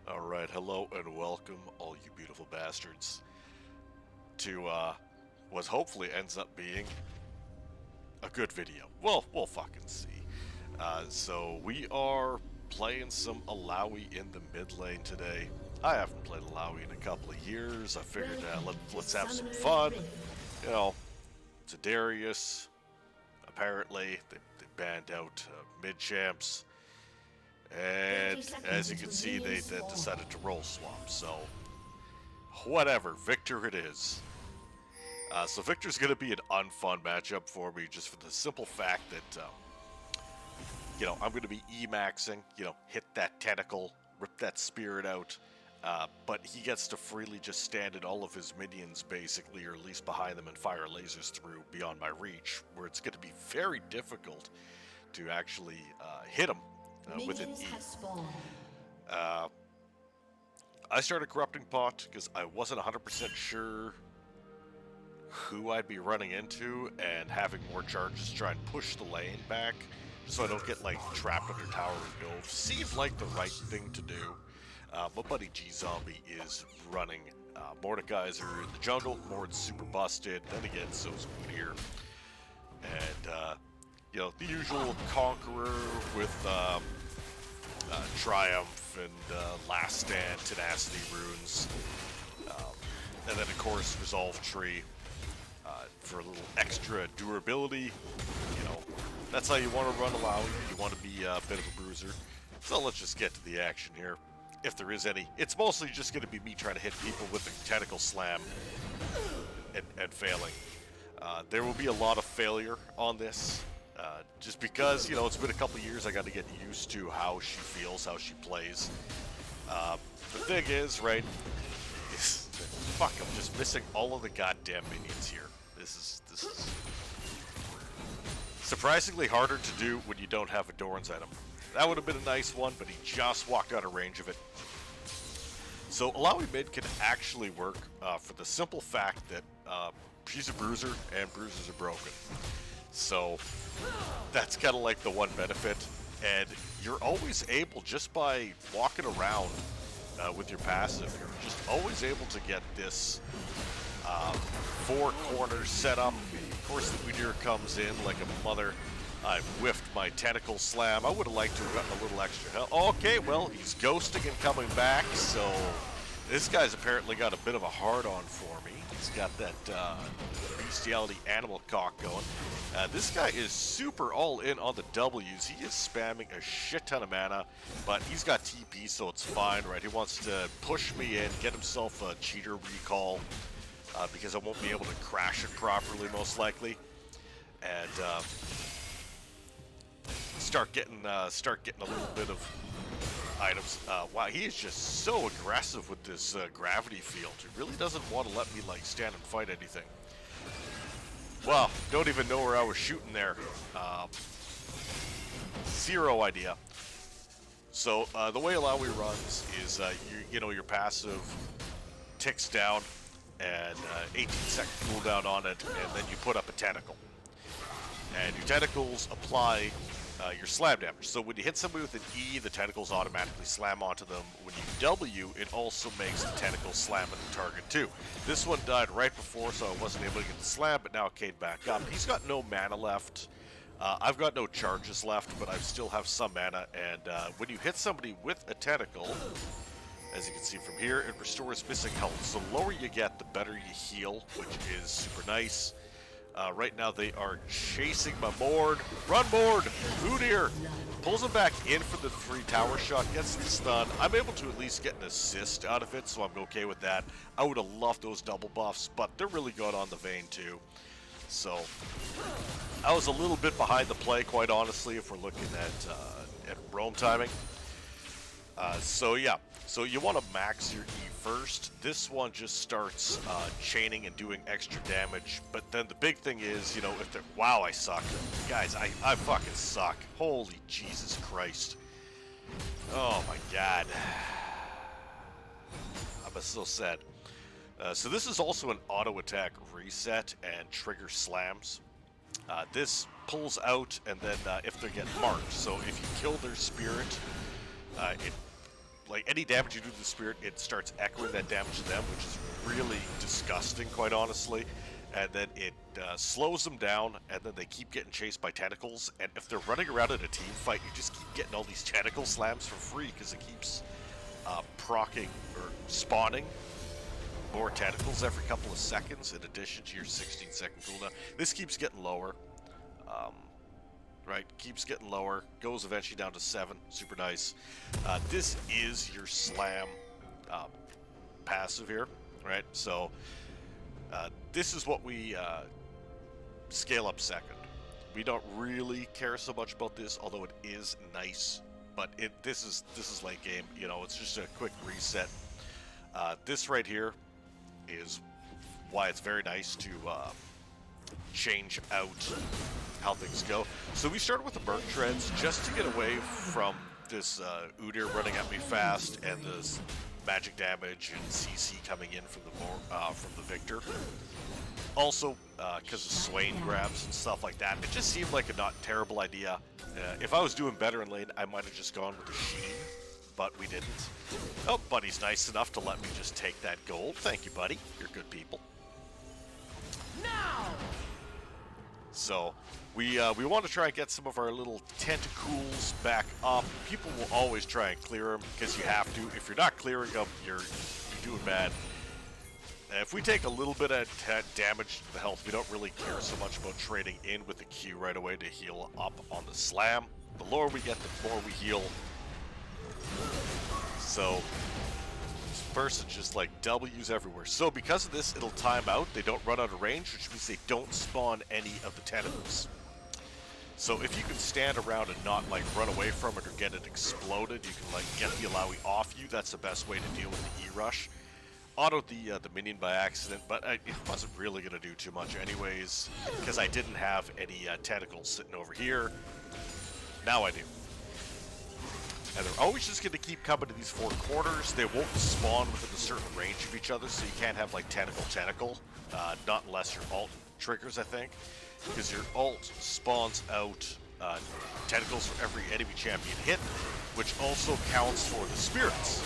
Alright, hello and welcome, all you beautiful bastards, to, what hopefully ends up being a good video. Well, we'll fucking see. So we are playing some Illoai in the mid lane today. I haven't played Illoai in a couple of years. I figured, let's have some fun. You know, it's a Darius. Apparently, they banned out mid-champs. And as you can see, they decided to role swap. So, whatever, Viktor it is. So Viktor's going to be an unfun matchup for me, just for the simple fact that, I'm going to be E-maxing, hit that tentacle, rip that spirit out, but he gets to freely just stand at all of his minions, basically, or at least behind them, and fire lasers through beyond my reach, where it's going to be very difficult to actually hit him. With an E. I started Corrupting Pot because I wasn't 100% sure who I'd be running into, and having more charges try and push the lane back so I don't get trapped under tower and dove seemed like the right thing to do. My buddy G-Zombie is running Mordekaiser in the jungle. Mord's super busted. Then again, so's Munir. And the usual Conqueror with Triumph and Last Stand, Tenacity runes. And then, of course, Resolve Tree for a little extra durability. That's how you want to run Illoai. You want to be a bit of a bruiser. So let's just get to the action here, if there is any. It's mostly just going to be me trying to hit people with the tentacle slam and failing. There will be a lot of failure on this. Just because, it's been a couple years, I got to get used to how she feels, how she plays. The thing is, right, fuck, I'm just missing all of the goddamn minions here. This is surprisingly harder to do when you don't have a Doran's item. That would have been a nice one, but he just walked out of range of it. So Illoai mid can actually work for the simple fact that she's a bruiser, and bruisers are broken. So that's kind of like the one benefit, and you're always able, just by walking around with your passive, you're just always able to get this four corners set up. Of course, the Munir comes in like a mother. I whiffed my tentacle slam. I would have liked to have gotten a little extra help. Okay, well, he's ghosting and coming back, so this guy's apparently got a bit of a hard-on for me. He's got that bestiality animal cock going. This guy is super all in on the W's. He is spamming a shit ton of mana, but he's got TP, so it's fine, right? He wants to push me in, get himself a cheater recall, because I won't be able to crash it properly, most likely, and start getting a little bit of items. Wow, he is just so aggressive with this gravity field. He really doesn't want to let me stand and fight anything. Well, don't even know where I was shooting there. Zero idea. So the way Illoai runs is your passive ticks down, and 18-second cooldown on it, and then you put up a tentacle. And your tentacles apply your slam damage. So when you hit somebody with an E, the tentacles automatically slam onto them. When you W, it also makes the tentacles slam at the target too. This one died right before, so I wasn't able to get the slam, but now it came back up. He's got no mana left. I've got no charges left, but I still have some mana, and when you hit somebody with a tentacle, as you can see from here, it restores missing health. So the lower you get, the better you heal, which is super nice. Right now they are chasing my Mord. Run, Mord! Munir! Pulls him back in for the 3-tower shot, gets the stun. I'm able to at least get an assist out of it, so I'm okay with that. I would have loved those double buffs, but they're really good on the Vayne too. So I was a little bit behind the play, quite honestly, if we're looking at roam timing. So yeah, so you want to max your E first. This one just starts chaining and doing extra damage, but then the big thing is, if they're... Wow, I suck. Guys, I fucking suck. Holy Jesus Christ. Oh my god. I'm so sad. So this is also an auto attack reset and trigger slams. This pulls out, and then if they get marked, so if you kill their spirit, it like any damage you do to the spirit, it starts echoing that damage to them, which is really disgusting, quite honestly. And then it slows them down, and then they keep getting chased by tentacles. And if they're running around in a team fight, you just keep getting all these tentacle slams for free because it keeps proccing or spawning more tentacles every couple of seconds in addition to your 16-second cooldown. This keeps getting lower. Right, keeps getting lower, goes eventually down to 7, super nice. This is your slam passive here, right? So this is what we scale up second. We don't really care so much about this, although it is nice. But this is late game. You know, it's just a quick reset. This right here is why it's very nice to change out how things go. So we started with the Merc Treads just to get away from this Udyr running at me fast and this magic damage and CC coming in from the Viktor. Also, because of Swain grabs and stuff like that, it just seemed like a not terrible idea. If I was doing better in lane, I might have just gone with the Sheen, but we didn't. Oh, Buddy's nice enough to let me just take that gold. Thank you, Buddy. You're good people. Now! So we want to try and get some of our little tentacles back up. People will always try and clear them because you have to. If you're not clearing them, you're doing bad. If we take a little bit of damage to the health, we don't really care so much about trading in with the Q right away to heal up on the slam. The lower we get, the more we heal. So this person's just like W's everywhere. So because of this, it'll time out. They don't run out of range, which means they don't spawn any of the tentacles. So if you can stand around and not like run away from it or get it exploded, you can like get the Illoai off you. That's the best way to deal with the E-Rush. Autoed the minion by accident, but it wasn't really going to do too much anyways, because I didn't have any tentacles sitting over here. Now I do. And they're always just going to keep coming to these four corners. They won't spawn within a certain range of each other, so you can't have like tentacle, not unless your ult triggers, I think, because your ult spawns out tentacles for every enemy champion hit, which also counts for the spirits.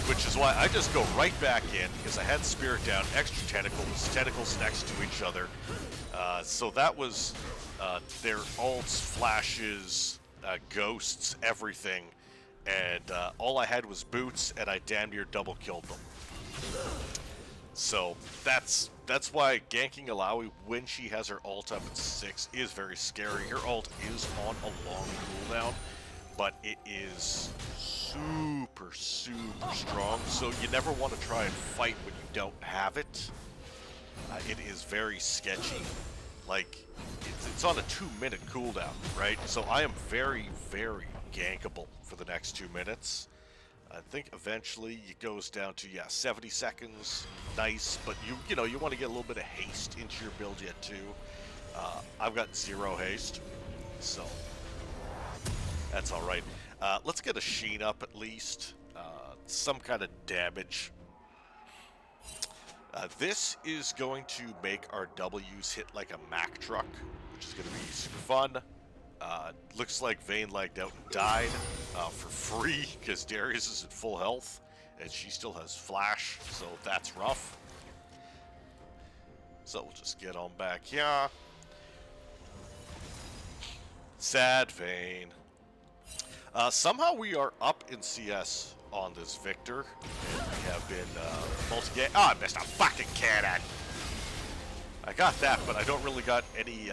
Which is why I just go right back in, because I had spirit down, extra tentacles next to each other. So that was their ults, flashes, ghosts, everything. And all I had was boots, and I damn near double killed them. So that's why ganking Illoai when she has her ult up at 6 is very scary. Her ult is on a long cooldown, but it is super strong, so you never want to try and fight when you don't have it. It is very sketchy. Like, it's on a 2-minute cooldown, right? So I am very gankable for the next 2 minutes. I think eventually it goes down to 70 seconds. Nice, but you know you want to get a little bit of haste into your build yet too. I've got 0 haste, so that's all right. Let's get a Sheen up at least. Some kind of damage. This is going to make our W's hit like a Mack truck, which is going to be super fun. Looks like Vayne lagged out and died for free because Darius is at full health and she still has flash, so that's rough. So we'll just get on back here. Sad Vayne. Somehow we are up in CS on this Viktor, and we have been multi-game. Oh, I missed a fucking cannon! I got that, but I don't really got any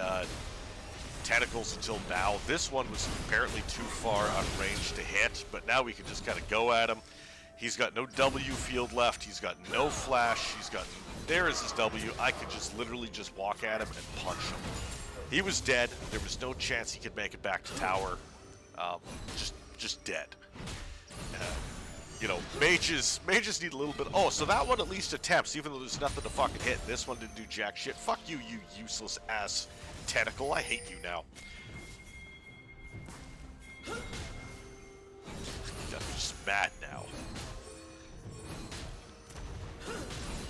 tentacles until now. This one was apparently too far out of range to hit, but now we can just kind of go at him. He's got no W field left. He's got no flash. There is his W. I could just literally just walk at him and punch him. He was dead. There was no chance he could make it back to tower. Just dead. You know, mages need a little bit. Oh, so that one at least attempts, even though there's nothing to fucking hit. This one didn't do jack shit. Fuck you, you useless ass tentacle. I hate you now. I'm just mad now.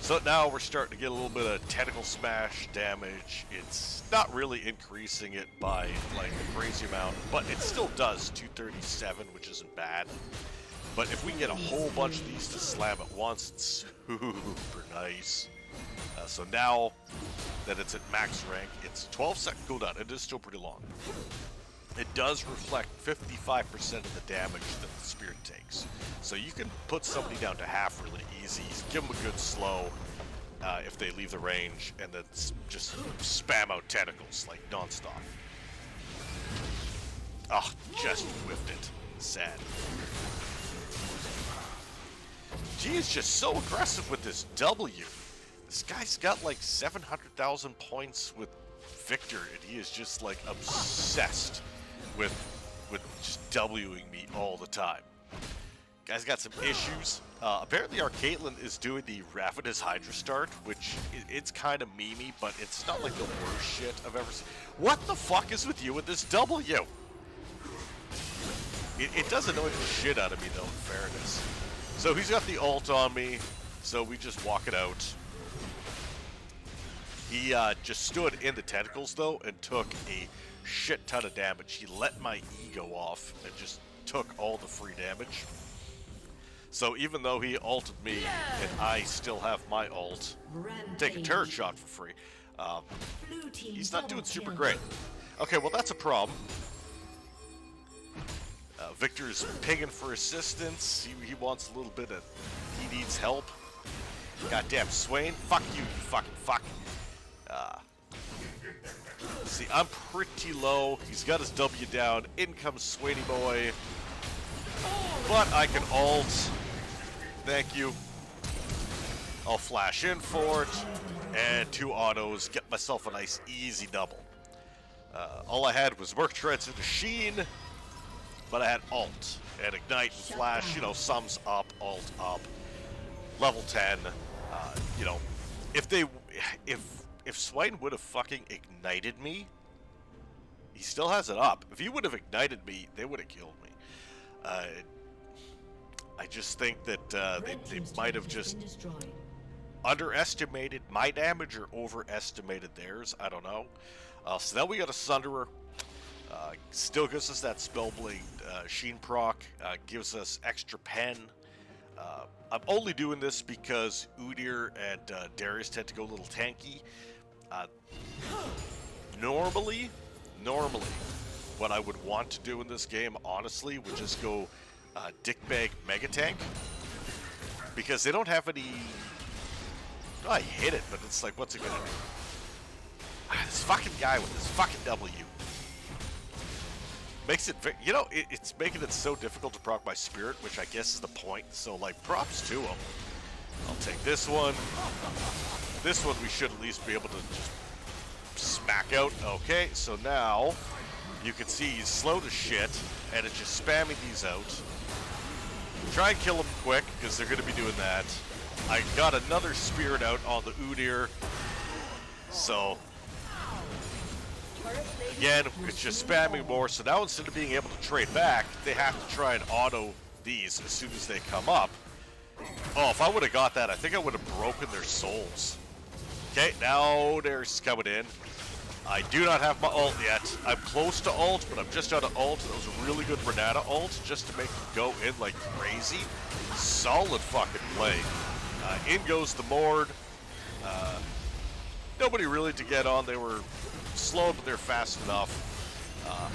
So now we're starting to get a little bit of tentacle smash damage. It's not really increasing it by like a crazy amount, but it still does 237, which isn't bad. But if we can get a whole bunch of these to slam at once, it's super nice. So now that it's at max rank, it's 12-second cooldown. It is still pretty long. It does reflect 55% of the damage that the spirit takes. So you can put somebody down to half really easy. Give them a good slow if they leave the range, and then just spam out tentacles like non-stop. Oh, just whiffed it. Sad. He is just so aggressive with this W. This guy's got like 700,000 points with Viktor, and he is just like obsessed with just Wing me all the time. Guy's got some issues. Apparently our Caitlyn is doing the Ravenous Hydra start, which it's kind of memey, but it's not like the worst shit I've ever seen. What the fuck is with you with this W? It does annoy the shit out of me though, in fairness. So he's got the ult on me, so we just walk it out. He just stood in the tentacles though and took a shit ton of damage. He let my E go off and just took all the free damage. So even though he ulted me and I still have my ult, take a turret shot for free, he's not doing super great. Okay, well that's a problem. Viktor's pinging for assistance. He wants a little bit of... He needs help. Goddamn Swain. Fuck you, you fucking fuck. See, I'm pretty low. He's got his W down. In comes Swainy boy. But I can ult. Thank you. I'll flash in for it. And 2 autos. Get myself a nice easy double. All I had was Merc Treads into Sheen. But I had ult and ignite and flash, you know, sums up, ult up, level 10. You know, if Swain would have fucking ignited me, he still has it up. If he would have ignited me, they would have killed me. I just think that they might have just underestimated my damage or overestimated theirs. I don't know. So now we got a Sunderer. Still gives us that Spellblade Sheen proc, gives us extra pen. I'm only doing this because Udyr and Darius tend to go a little tanky. Normally, what I would want to do in this game, honestly, would just go Dickbag Mega Tank. Because they don't have any... Oh, I hit it, but it's like, what's it gonna do? This fucking guy with this fucking W. Makes it, you know, it's making it so difficult to proc my spirit, which I guess is the point. So, like, props to him. I'll take this one. This one we should at least be able to just smack out. Okay, so now you can see he's slow to shit, and it's just spamming these out. Try and kill him quick, because they're going to be doing that. I got another spirit out on the Udyr. So... Again, it's just spamming more, so now instead of being able to trade back, they have to try and auto these as soon as they come up. Oh, if I would have got that, I think I would have broken their souls. Okay, now there's coming in. I do not have my ult yet. I'm close to ult, but I'm just out of ult. That was a really good Renata ult, just to make them go in like crazy. Solid fucking play. In goes the Mord. Nobody really to get on. They were... slow, but they're fast enough.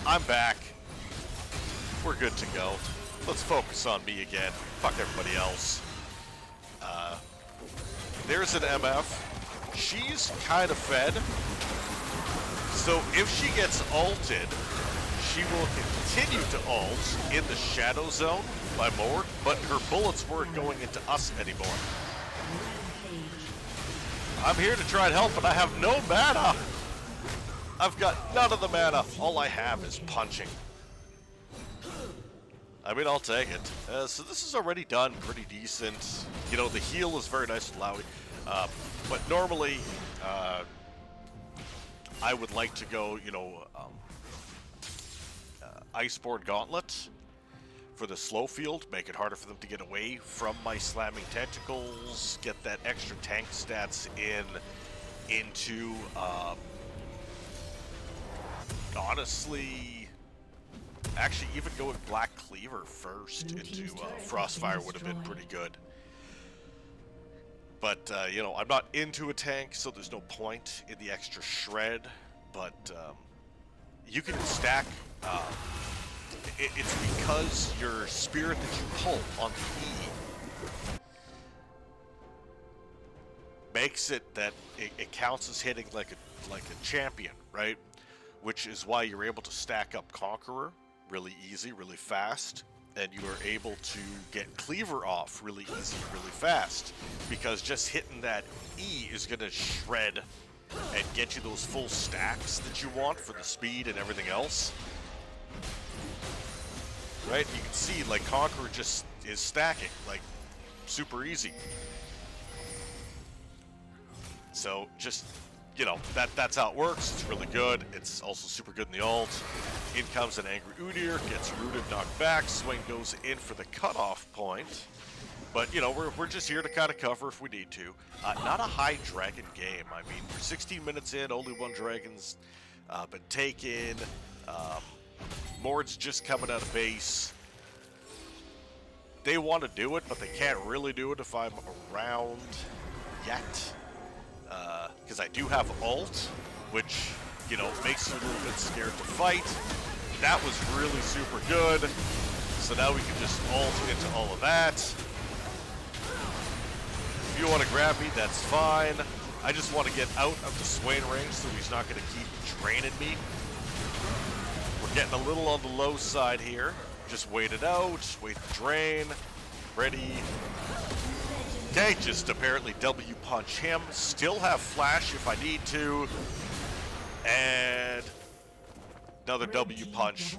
I'm back. We're good to go. Let's focus on me again. Fuck everybody else. There's an MF. She's kind of fed. So if she gets ulted, she will continue to ult in the shadow zone by Mord, but her bullets weren't going into us anymore. I'm here to try and help, but I have no mana. I've got none of the mana. All I have is punching. I mean, I'll take it. So this is already done pretty decent. You know, the heal is very nice with Lowy. But normally, I would like to go, you know, Iceborne Gauntlet for the slow field. Make it harder for them to get away from my slamming tentacles. Get that extra tank stats into... honestly, Actually, even going Black Cleaver first into Frostfire would have been pretty good. But, you know, I'm not into a tank, so there's no point in the extra shred. But you can stack... it's because your spirit that you pull on the E makes it that it counts as hitting like a champion, right? Which is why you're able to stack up Conqueror really easy, really fast, and you are able to get Cleaver off really easy, really fast, because just hitting that E is going to shred and get you those full stacks that you want for the speed and everything else. Right? You can see, like, Conqueror just is stacking, like, super easy. So, just, you know, that's how it works. It's really good. It's also super good in the ult. In comes an Angry Udyr, gets rooted, knocked back. Swain goes in for the cutoff point. But, you know, we're just here to kind of cover if we need to. Not a high dragon game. I mean, we're 16 minutes in, only one dragon's been taken. Mord's just coming out of base. They want to do it, but they can't really do it if I'm around yet. Because I do have ult, which, you know, makes you a little bit scared to fight. That was really super good. So now we can just ult into all of that. If you want to grab me, that's fine. I just want to get out of the Swain range so he's not going to keep draining me. We're getting a little on the low side here. Just wait it out, wait the drain. Ready. Okay, just apparently W punch him. Still have flash if I need to. And another W punch.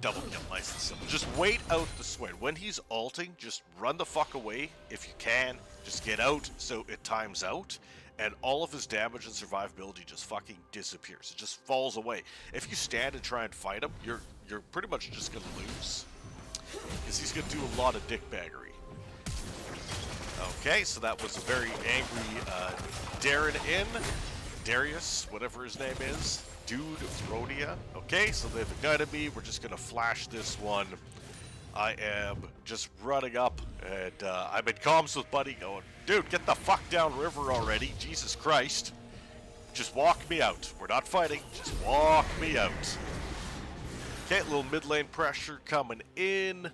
Double kill, nice and simple. Just wait out the Swain. When he's ulting, just run the fuck away if you can. Just get out so it times out. And all of his damage and survivability just fucking disappears. It just falls away. If you stand and try and fight him, you're pretty much just gonna lose. Because he's gonna do a lot of dickbaggery. Okay, so that was a very angry Darren in. Darius, whatever his name is. Dude Rhodia. Okay, so they've ignited me. We're just gonna flash this one. I am just running up, and I'm in comms with Buddy going, dude, get the fuck down river already. Jesus Christ. Just walk me out. We're not fighting. Just walk me out. Okay, a little mid lane pressure coming in,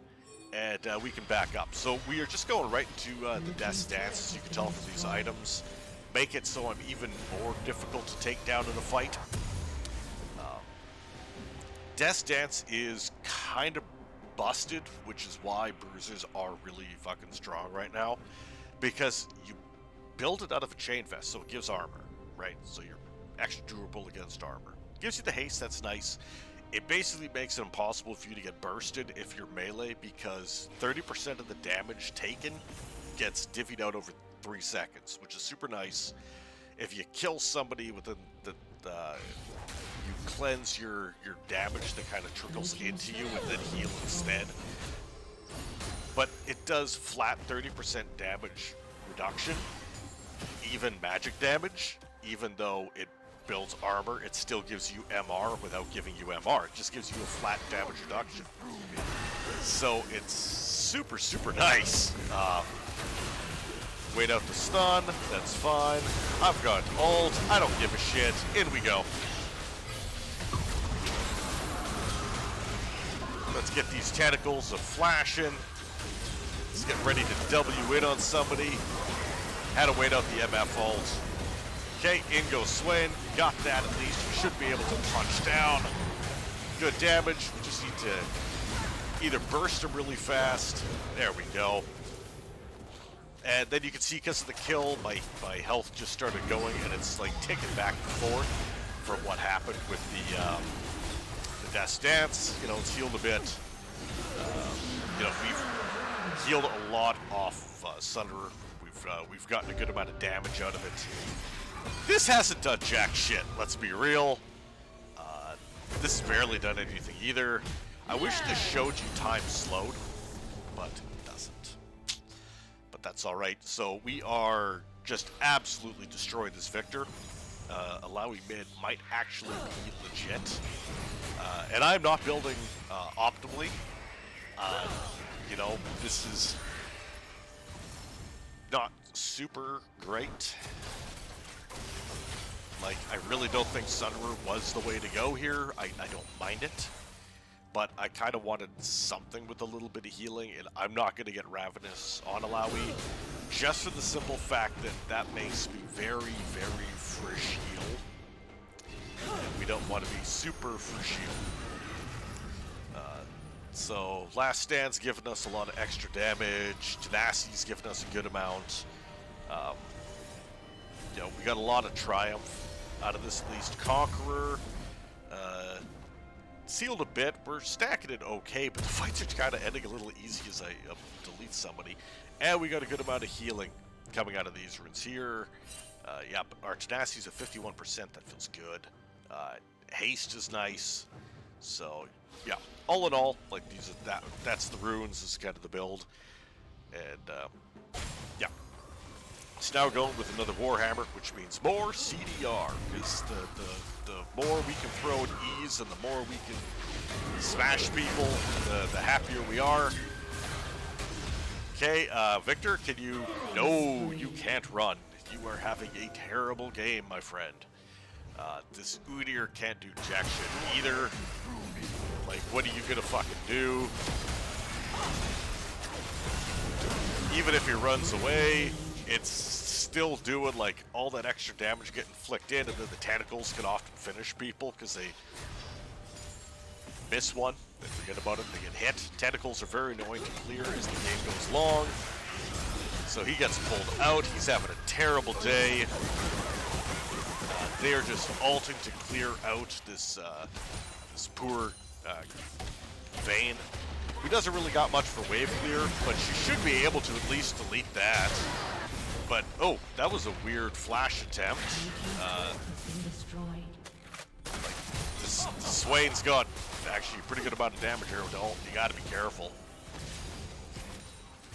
and we can back up. So we are just going right into the Death Dance, as you can tell from these items. Make it so I'm even more difficult to take down in a fight. Death Dance is kind of busted, which is why bruisers are really fucking strong right now, because you build it out of a chain vest, so it gives armor, right? So you're extra durable against armor. Gives you the haste, that's nice. It basically makes it impossible for you to get bursted if you're melee, because 30% of the damage taken gets divvied out over 3 seconds, which is super nice. If you kill somebody within you cleanse your damage that kind of trickles into you and then heal instead. But it does flat 30% damage reduction, even magic damage. Even though it builds armor, it still gives you MR without giving you MR. It just gives you a flat damage reduction. So it's super, super nice. Wait out the stun, that's fine. I've got ult, I don't give a shit. In we go. Let's get these tentacles flashing. Let's get ready to W in on somebody. Had to wait out the MF ult. Okay, in goes Swain. Got that at least. We should be able to punch down. Good damage. We just need to either burst him really fast. There we go. And then you can see, because of the kill, my health just started going, and it's like ticking back and forth from what happened with the Death Dance. You know, it's healed a bit. You know, we've healed a lot off Sunder. We've gotten a good amount of damage out of it. This hasn't done jack shit, let's be real. This has barely done anything either. I wish this showed you time slowed, but it doesn't. But that's alright. So we are just absolutely destroying this Viktor. Illoai mid might actually be legit. And I'm not building optimally. You know, this is not super great. Like, I really don't think Sunru was the way to go here. I don't mind it. But I kind of wanted something with a little bit of healing, and I'm not going to get Ravenous on Illoai, just for the simple fact that that makes me very, very fragile. And we don't want to be super fragile. So, Last Stand's giving us a lot of extra damage, Tenacity's giving us a good amount. You know, we got a lot of Triumph out of this at least. Conqueror, sealed a bit. We're stacking it okay, but the fights are kind of ending a little easy as I delete somebody. And we got a good amount of healing coming out of these runes here. Yeah, but our Tenacity's at 51%. That feels good. Haste is nice. So, yeah, all in all, like that's the runes. This is kind of the build. And, yeah. So now we're going with another Warhammer, which means more CDR, because the more we can throw at ease and the more we can smash people, the happier we are. Okay, Viktor, can you... No, you can't run. You are having a terrible game, my friend. This Udyr can't do jack shit either. Like, what are you gonna fucking do? Even if he runs away, it's still doing like all that extra damage getting flicked in, and then the tentacles can often finish people because they miss one. They forget about it, they get hit. Tentacles are very annoying to clear as the game goes long. So he gets pulled out. He's having a terrible day. They are just ulting to clear out this this poor Vayne, who doesn't really got much for wave clear, but she should be able to at least delete that. But, oh, that was a weird flash attempt. This Swain's got actually a pretty good amount of damage here with ult. You gotta be careful.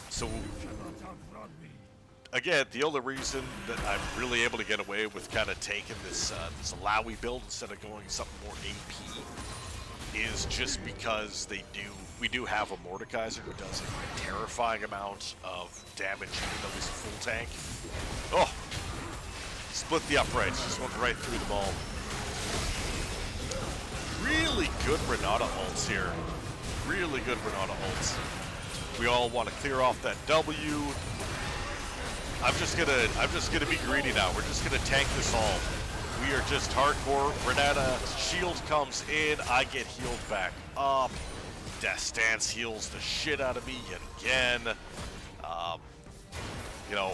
So, again, the only reason that I'm really able to get away with kind of taking this Illoai build instead of going something more AP is just because we do have a Mordekaiser who does a terrifying amount of damage even though he's a full tank. Oh! Split the uprights, just went right through them all. Really good Renata ults here. Really good Renata ults. We all want to clear off that W. I'm just gonna be greedy now. We're just gonna tank this all. We are just hardcore. Renata shield comes in, I get healed back up. Death Stance heals the shit out of me yet again. You know,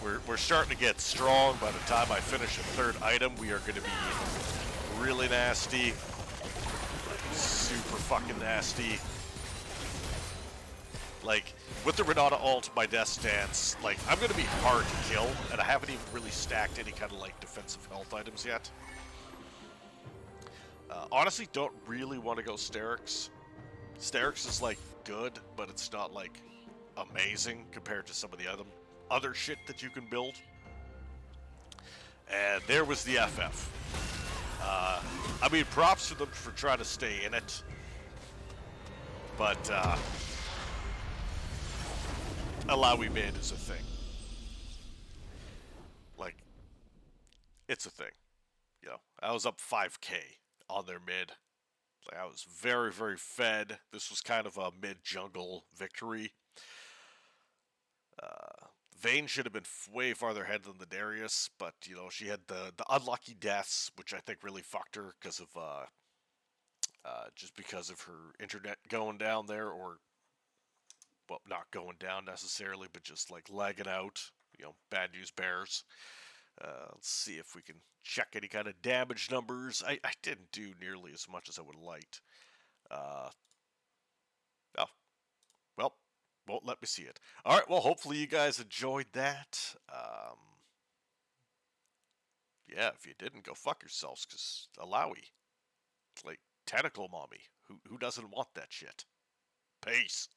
we're starting to get strong. By the time I finish a third item, we are going to be really nasty. Super fucking nasty. Like, with the Renata ult, my Death Stance, like, I'm going to be hard to kill, and I haven't even really stacked any kind of, like, defensive health items yet. Honestly, don't really want to go Sterix. Sterix is, like, good, but it's not, like, amazing compared to some of the other shit that you can build. And there was the FF. I mean, props to them for trying to stay in it. But, Illoai mid is a thing. Like, it's a thing. You know, I was up 5k on their mid. Like, I was very, very fed. This was kind of a mid-jungle victory. Vayne should have been way farther ahead than the Darius, but, you know, she had the unlucky deaths, which I think really fucked her because of, just because of her internet going down there, or, well, not going down necessarily, but just, like, lagging out. You know, bad news bears. Let's see if we can check any kind of damage numbers. I didn't do nearly as much as I would have liked. Oh, well, won't let me see it. All right, well, hopefully you guys enjoyed that. Yeah, if you didn't, go fuck yourselves, because Illoai, like, tentacle mommy, who doesn't want that shit? Peace.